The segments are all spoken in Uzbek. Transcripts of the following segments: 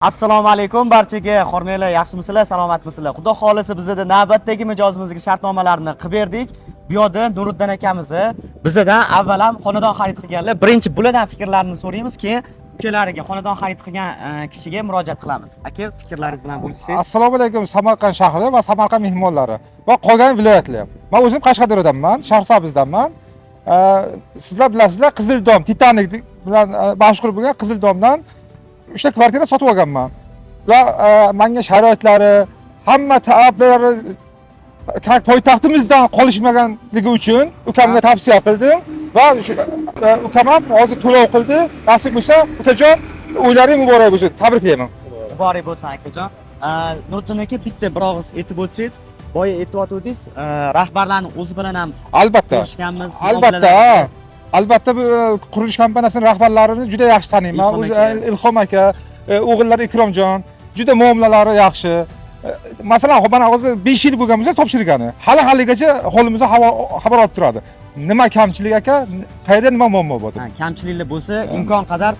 Assalomu alaykum barchaga. Hormaylar, yaxshimisizlar, salomatmisizlar? Xudo xolisa bizda navbatdagi mijozimizga shartnomalarni qilib berdik. Bu yerda Nuriddin akamiz bizdan avval ham xonadon xarid qilganlar. Birinchi bulardan fikrlarini so'raymiz, keyin ukalariga xonadon xarid qilgan kishiga murojaat qilamiz. Aka, fikrlaringiz bilan bo'lishsangiz. Assalomu alaykum Samarqand shahri va Samarqand mehmonlari va qolgan viloyatlar. Men o'zim Qashqadaryodanman, Shahrisabzdanman. Sizlar bilasizlar, Qizildom, Titanik bilan mashhur bo'lgan Qizildomdan 3 ta kvartira sotib olganman. Va menga sharoitlari, hamma talablari poytaxtimizdan qolishmaganligi uchun ukamga tavsiya qildim va ukam ham hozir to'lov qildi. Nasib bo'lsa, ukajon, o'ylaring muborak bo'lsin. Tabriklayman. Muborak bo'lsin akajon. Nuriddin aka, bitta bir og'iz aytib o'tsangiz, boya aytayotgandingiz, rahbarlarning o'zi bilan ham albatta ko'rishganmiz. Albatta bu qurilish kompaniyasining rahbarlarini juda yaxshi taniyman. O'zi Ilhom aka, o'g'illari Ikromjon, juda muomalalari yaxshi. Masalan, mana hozir 5 yil bo'lgan bo'lsa topshirgani. Hali-haligacha holimizdan xabar olib turadi. Nima kamchilik aka, qayerda nima muammo bor deb. Kamchiliklar bo'lsa, imkon qadar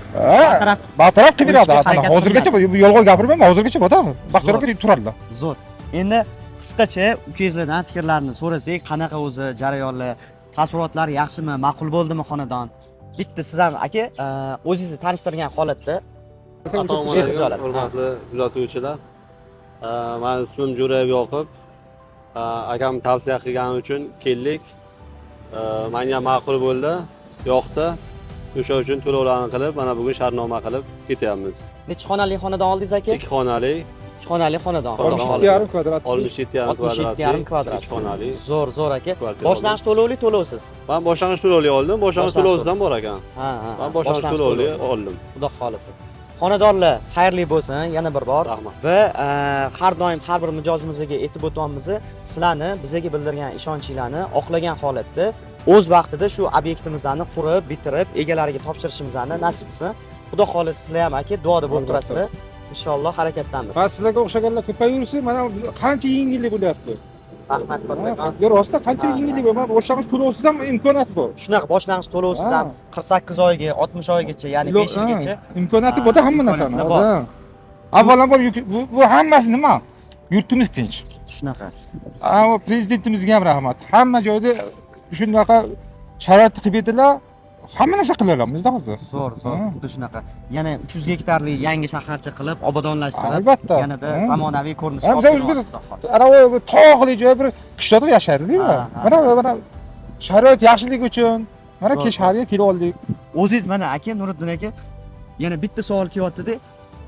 bartaraf qilib beradi. Hozirgacha yolg'on gapirmayman, hozirgacha bor-da. Bartaraf qilib turadilar. Zo'r. Endi qisqacha ukangizlardan fikrlarini so'rasak, qanaqa o'zi jarayonlar, taassurotlari yaxshimi, ma'qul bo'ldimi xonadon? Bitta siz ham aka, o'zingizni tanishtirgan holatda. Assalomu alaykum, hurmatli kuzatuvchilar. Mening ismim Jo'rayev Yoqub. Akam tavsiya qilgani uchun keldik. Menga ma'qul bo'ldi, yoqdi. O'sha uchun to'lovlarni qilib, mana bugun shartnoma qilib ketyapmiz. Necha xonali xonadon oldingiz aka? 2 xonali. 2 xonali xonadon. 67,5 kvadrat. 67,5 kvadrat. 2 xonali. Zo'r aka. Boshlang'ich to'lovli to'lovsiz. Men boshlang'ich to'lovli oldim. Boshlang'ich to'lovsidan bor ekan. Ha. Men boshlang'ich to'lovli oldim. Xudo xolisa. Xonadonlar xayrli bo'lsin, yana bir bor. Rahmat. Va har doim har bir mijozimizga aytib o'tamiz, sizlarni bizga bildirgan ishonchinglarni oqlagan holatda o'z vaqtida shu obyektimizni qurib, bitirib, egalariga topshirishimizni nasib qilsin. Xudo xolisa sizlar ham aka duoda bo'lib turasizlar. Inshaalloh harakatdamiz. Va sizlarga o'xshaganlar ko'payaversa, mana qancha yengillik bo'lyapti. Rahmat kattakon. Yo, rostda qancha yengillik bor. Mana boshlang'ich to'lovsiz ham imkoniyat bor. Shunaqa boshlang'ich to'lovsiz ham 48 oyga, 60 oygacha, ya'ni 5 yilgacha imkoniyati bor-da hamma narsani. Avvalambor bu hammasi nima? Yurtimiz tinch. Shunaqa. Prezidentimizga ham rahmat. Hamma joyda shunaqa sharoit qilib berdilar. Hamma narsa qilyapmizda hozir. Zo'r. Xuddi shunaqa. Yana 300 gektarli yangi shaharcha qilib obodonlashtirib, albatta. yanada zamonaviy ko'rinish olib. Biz o'zimiz tog'li joy bir qishloqda yashaydik-da. Mana sharoit yaxshiligi uchun mana shaharga kelib oldik. O'zingiz mana aka Nuriddin aka, yana bitta savol kelyapti-da.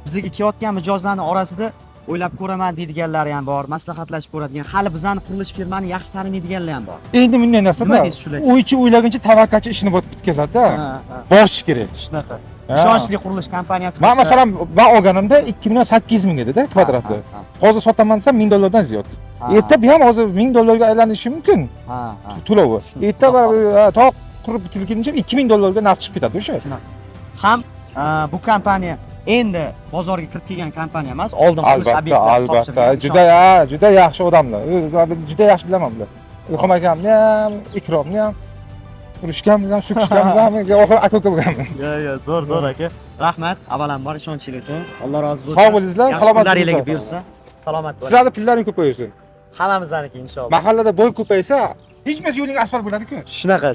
Bizga kelayotgan mijozlarning orasida o'ylab ko'raman deydiganlar ham bor, maslahatlashib ko'radigan, hali bizani qurilish firmani yaxshi tanimaydiganlar ham bor. Endi bunday narsada o'ychi o'ylaguncha tavakkalchi ishini bitkazadi-da. Boshish kerak. Shunaqa. Ishonchli qurilish kompaniyasi. Men masalan, ben olganimda 2,8 ming edi-da kvadrati. Hozir sotaman desam $1000 ziyod. Erta bu ham hozir $1000 aylanishi mumkin. To'lovi. Erta to qurib bitirguncha $2000 naqd chiqib ketadi o'sha. Ham bu kompaniya endi bozorga kirib kelgan kompaniya emas, oldin qurilish obyektlarini albatta, juda yaxshi odamlar. Juda yaxshi bilaman bular. Ilhom akamni ham, Ikromni ham urushganmiz ham, so'kishganmiz ham, oxir aka-uka bo'lganmiz. Yo, zo'r aka. Rahmat, avvalambor ishonchingiz uchun. Alloh rozi bo'lsin. Sog' bo'lingizlar, salomatligingizni buyursa, salomat bo'ling. Sizlarning pullaringiz ko'paysin. Hammamizniki inshaalloh. Mahallada bo'y ko'paysa, hech narsa yo'ling asfalt bo'ladi-ku. Shunaqa.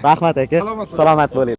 Rahmat aka. Salomat bo'ling.